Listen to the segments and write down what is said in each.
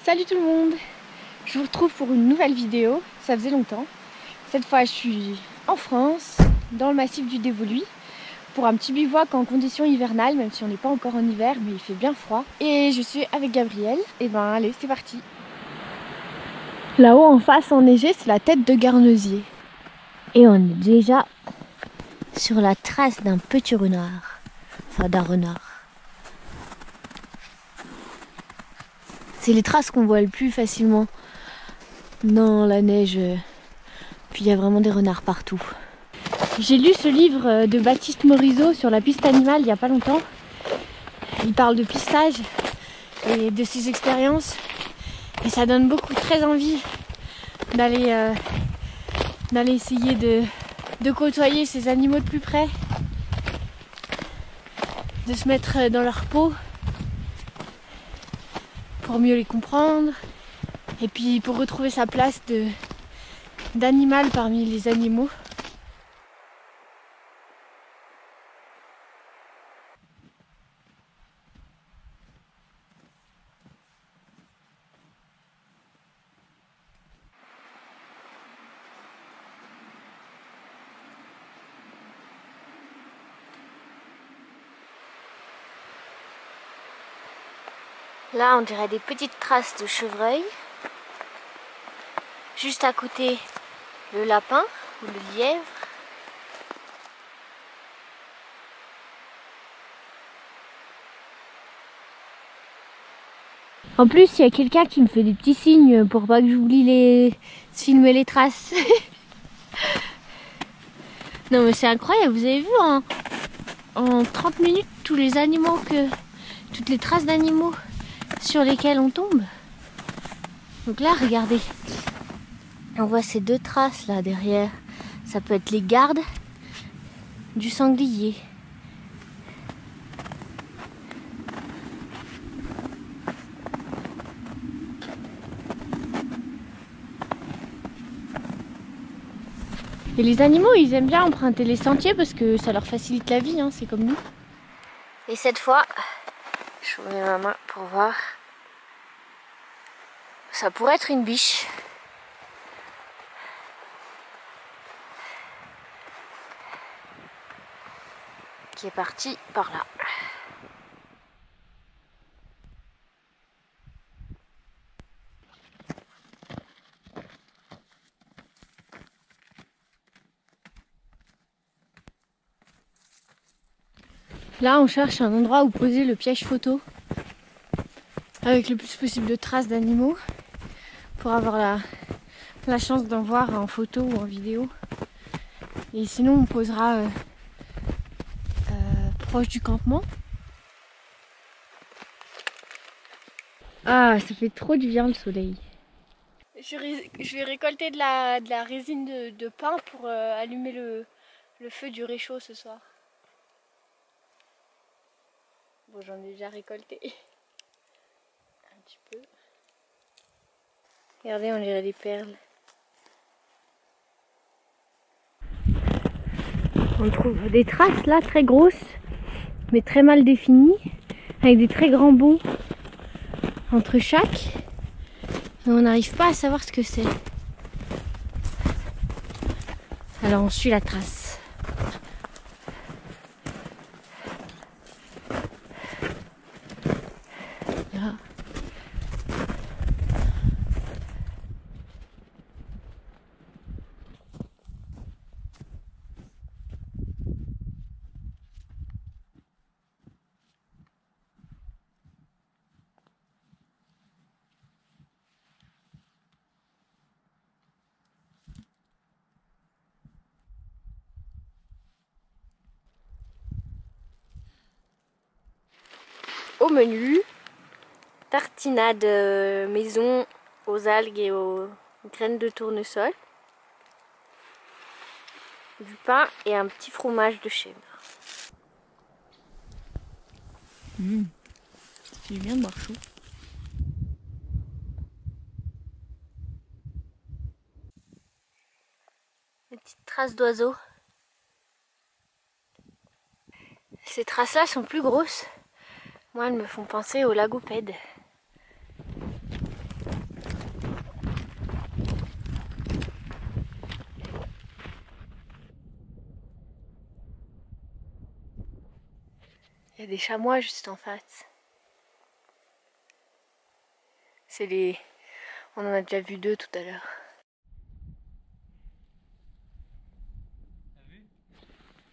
Salut tout le monde! Je vous retrouve pour une nouvelle vidéo, ça faisait longtemps. Cette fois je suis en France, dans le massif du Dévoluy, pour un petit bivouac en conditions hivernales, même si on n'est pas encore en hiver, mais il fait bien froid. Et je suis avec Gabriel, et ben allez c'est parti! Là-haut en face enneigé, c'est la tête de Guernesier. Et on est déjà sur la trace d'un petit renard, enfin d'un renard. C'est les traces qu'on voit le plus facilement dans la neige. Puis il y a vraiment des renards partout. J'ai lu ce livre de Baptiste Morisot sur la piste animale il n'y a pas longtemps. Il parle de pistage et de ses expériences. Et ça donne très envie d'aller essayer de côtoyer ces animaux de plus près. De se mettre dans leur peau pour mieux les comprendre. Et puis pour retrouver sa place d'animal parmi les animaux. Là, on dirait des petites traces de chevreuil. Juste à côté, le lapin ou le lièvre. En plus, il y a quelqu'un qui me fait des petits signes pour pas que j'oublie de filmer les traces. Non mais c'est incroyable, vous avez vu en 30 minutes tous les animaux toutes les traces d'animaux sur lesquelles on tombe. Donc là, regardez. On voit ces deux traces là derrière. Ça peut être les gardes du sanglier. Et les animaux, ils aiment bien emprunter les sentiers parce que ça leur facilite la vie, hein, c'est comme nous. Et cette fois, je mets ma main pour voir. Ça pourrait être une biche. Qui est partie par là. Là, on cherche un endroit où poser le piège photo avec le plus possible de traces d'animaux pour avoir la chance d'en voir en photo ou en vidéo. Et sinon, on posera proche du campement. Ah, ça fait trop du bien le soleil. Je vais récolter de la résine de pin pour allumer le feu du réchaud ce soir. Bon, j'en ai déjà récolté un petit peu. Regardez, on dirait des perles. On trouve des traces là très grosses, mais très mal définies, avec des très grands bonds entre chaque. Et on n'arrive pas à savoir ce que c'est. Alors on suit la trace. Là. Au menu, tartinade maison aux algues et aux graines de tournesol, du pain et un petit fromage de chèvre. Ça fait bien de boire chaud. Des petites traces d'oiseaux. Ces traces-là sont plus grosses. Moi, elles me font penser aux lagopèdes. Il y a des chamois juste en face. C'est les... On en a déjà vu 2 tout à l'heure.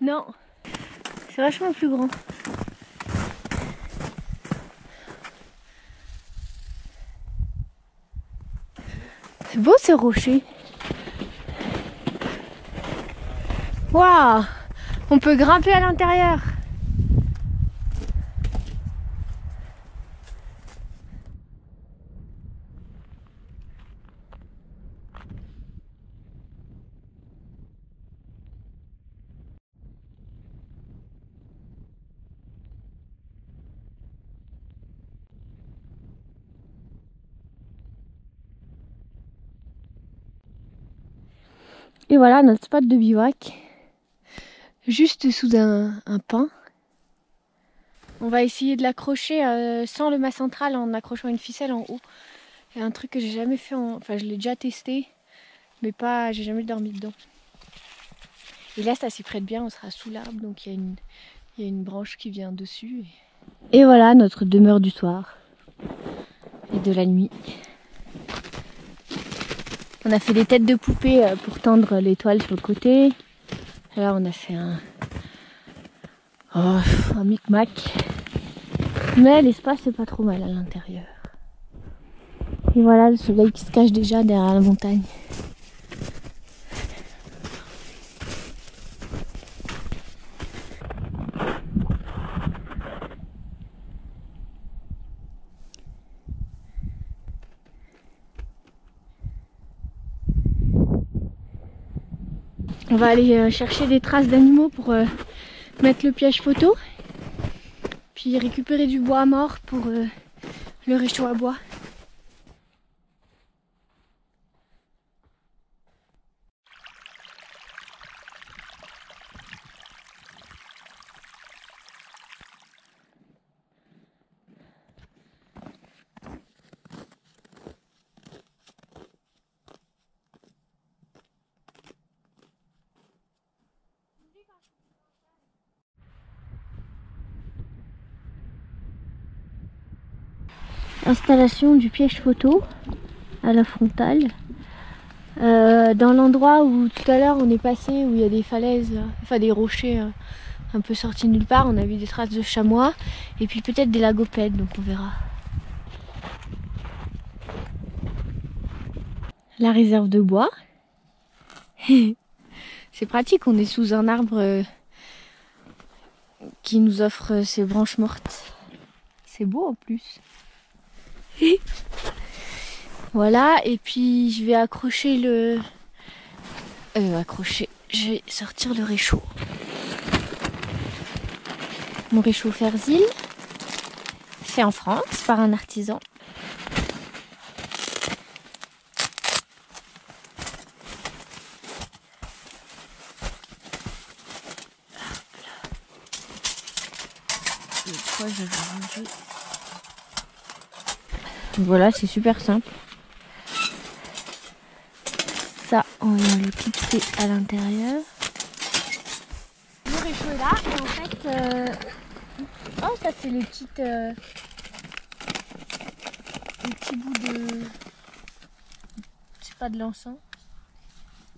Non, c'est vachement plus grand. C'est beau ce rocher. Waouh! On peut grimper à l'intérieur. Et voilà notre spot de bivouac. Juste sous un pin. On va essayer de l'accrocher sans le mât central en accrochant une ficelle en haut. C'est un truc que j'ai jamais fait, enfin je l'ai déjà testé, mais pas, j'ai jamais dormi dedans. Et là ça s'y prête bien, on sera sous l'arbre, donc il y a une branche qui vient dessus. Et voilà notre demeure du soir et de la nuit. On a fait des têtes de poupée pour tendre les toiles sur le côté. Là on a fait un micmac. Mais l'espace est pas trop mal à l'intérieur. Et voilà le soleil qui se cache déjà derrière la montagne. On va aller chercher des traces d'animaux pour mettre le piège photo. Puis récupérer du bois mort pour le réchaud à bois. Installation du piège photo à la frontale. Dans l'endroit où tout à l'heure on est passé, où il y a des falaises, enfin des rochers un peu sortis nulle part, on a vu des traces de chamois et puis peut-être des lagopèdes, donc on verra. La réserve de bois. C'est pratique, on est sous un arbre qui nous offre ses branches mortes. C'est beau en plus. Voilà, et puis je vais accrocher je vais sortir le réchaud. Mon réchaud Ferzil, fait en France par un artisan. Voilà, c'est super simple. Ça, on va le clipser à l'intérieur. Le réchaud est là, et en fait... Oh, ça c'est les petits bouts de... C'est pas de l'encens.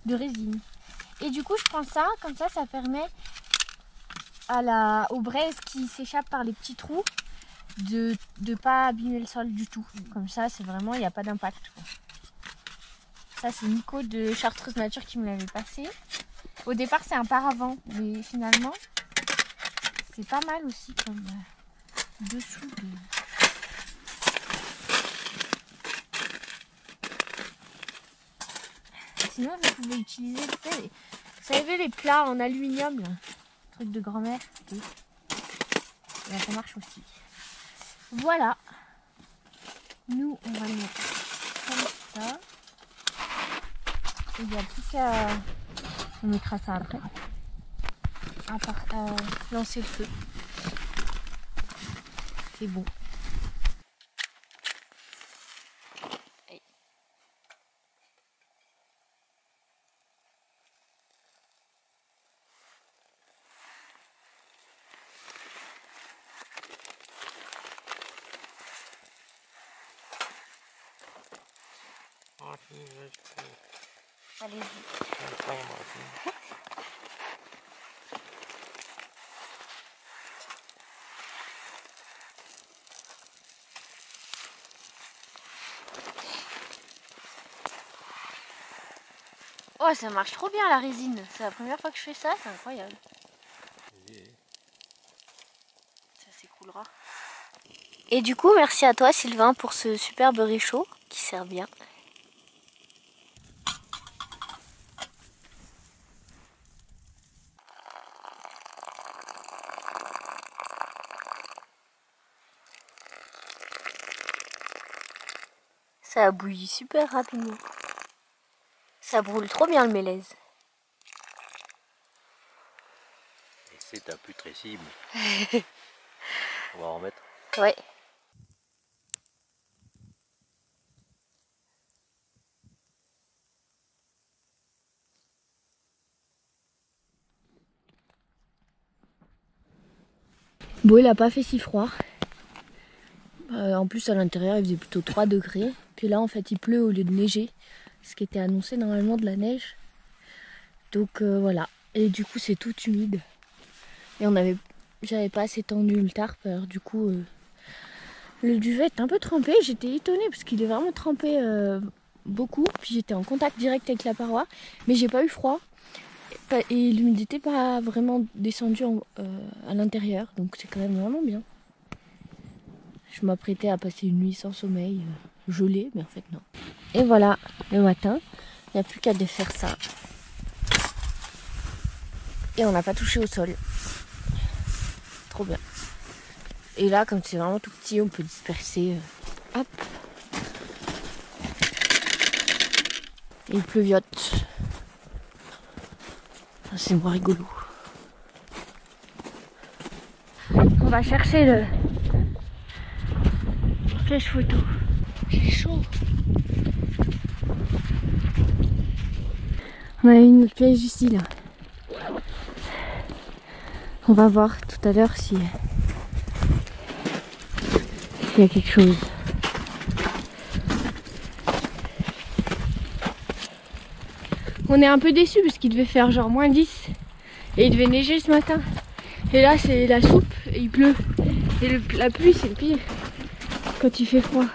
De résine. Et du coup, je prends ça, comme ça permet aux braises qui s'échappent par les petits trous de pas abîmer le sol du tout. Comme ça, c'est vraiment, il n'y a pas d'impact. Ça, c'est Nico de Chartreuse Nature qui me l'avait passé. Au départ, c'est un paravent, mais finalement, c'est pas mal aussi comme dessous de... Sinon, je pouvais utiliser, vous savez, les plats en aluminium, là, truc de grand-mère. Là, ça marche aussi. Voilà. Nous, on va le mettre comme ça. Il n'y a plus qu'à... On mettra ça après. À part lancer le feu. C'est bon. Allez-y. Oh, ça marche trop bien la résine. C'est la première fois que je fais ça, c'est incroyable. Ça s'écoulera. Et du coup, merci à toi Sylvain pour ce superbe réchaud qui sert bien. Ça a bouilli super rapidement. Ça brûle trop bien le mélèze. Et c'est un putrécible. On va en remettre. Ouais. Bon, il a pas fait si froid. En plus, à l'intérieur, il faisait plutôt 3 degrés. Puis là, en fait, il pleut au lieu de neiger. Ce qui était annoncé normalement de la neige. Donc voilà. Et du coup, c'est tout humide. Et j'avais pas assez tendu le tarp. Alors du coup, le duvet est un peu trempé. J'étais étonnée parce qu'il est vraiment trempé beaucoup. Puis j'étais en contact direct avec la paroi. Mais j'ai pas eu froid. Et l'humidité pas vraiment descendue à l'intérieur. Donc c'est quand même vraiment bien. Je m'apprêtais à passer une nuit sans sommeil, gelée, mais en fait non. Et voilà, le matin, il n'y a plus qu'à défaire ça. Et on n'a pas touché au sol. Trop bien. Et là, comme c'est vraiment tout petit, on peut disperser. Hop. Et il pleuviote. C'est moins rigolo. On va chercher le flèche photo. J'ai chaud. On a une autre piège ici là. On va voir tout à l'heure s'il y a quelque chose. On est un peu déçus parce qu'il devait faire genre moins 10 et il devait neiger ce matin. Et là c'est la soupe et il pleut. Et la pluie c'est le pire quand il fait froid.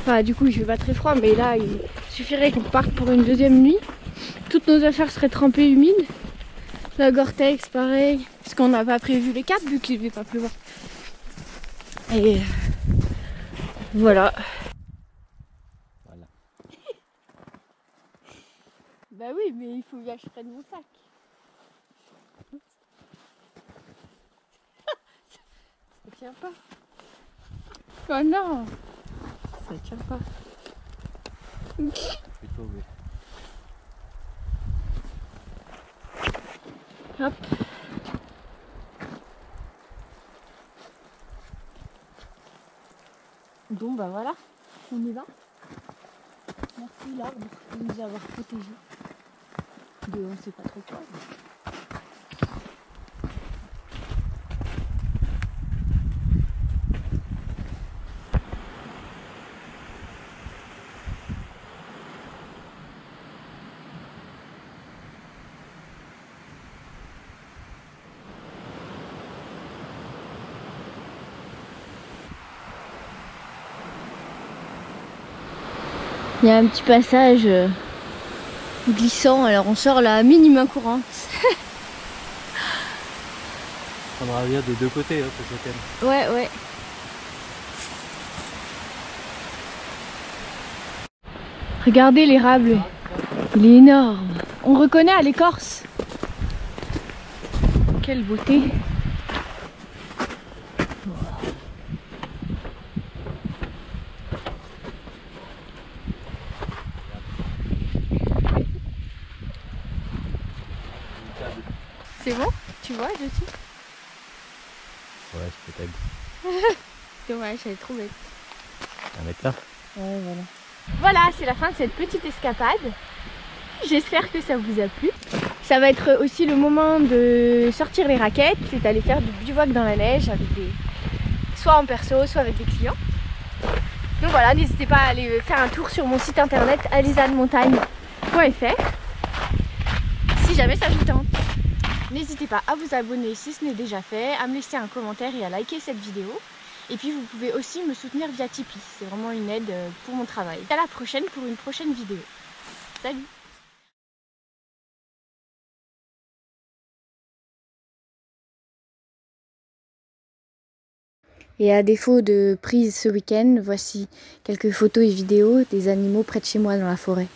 Enfin du coup il fait pas très froid, mais là il suffirait qu'on parte pour une deuxième nuit. Toutes nos affaires seraient trempées humides. La Gore-Tex pareil, parce qu'on n'a pas prévu les 4 vu qu'il ne devait pas pleuvoir. Et voilà. Voilà. Bah oui, mais il faut bien que je prenne mon sac. Ça tient pas. Oh non, ça tient pas. Plutôt, oui. Hop. Bon bah voilà, on y va. Merci l'arbre de nous avoir protégés. De on sait pas trop quoi. Il y a un petit passage glissant, alors on sort la minima courante. On va bien de deux côtés hein, pour ce thème. Ouais, ouais. Regardez l'érable, il est énorme. On reconnaît à l'écorce. Quelle beauté. C'est bon? Tu vois dessus? Ouais, c'est peut-être. Dommage, elle est trop bête. On va mettre là. Ouais, voilà. Voilà, c'est la fin de cette petite escapade. J'espère que ça vous a plu. Ça va être aussi le moment de sortir les raquettes, c'est d'aller faire du bivouac dans la neige avec soit en perso, soit avec des clients. Donc voilà, n'hésitez pas à aller faire un tour sur mon site internet alisanemontagne.fr si jamais ça vous tente. N'hésitez pas à vous abonner si ce n'est déjà fait, à me laisser un commentaire et à liker cette vidéo. Et puis vous pouvez aussi me soutenir via Tipeee, c'est vraiment une aide pour mon travail. À la prochaine pour une prochaine vidéo. Salut! Et à défaut de prise ce week-end, voici quelques photos et vidéos des animaux près de chez moi dans la forêt.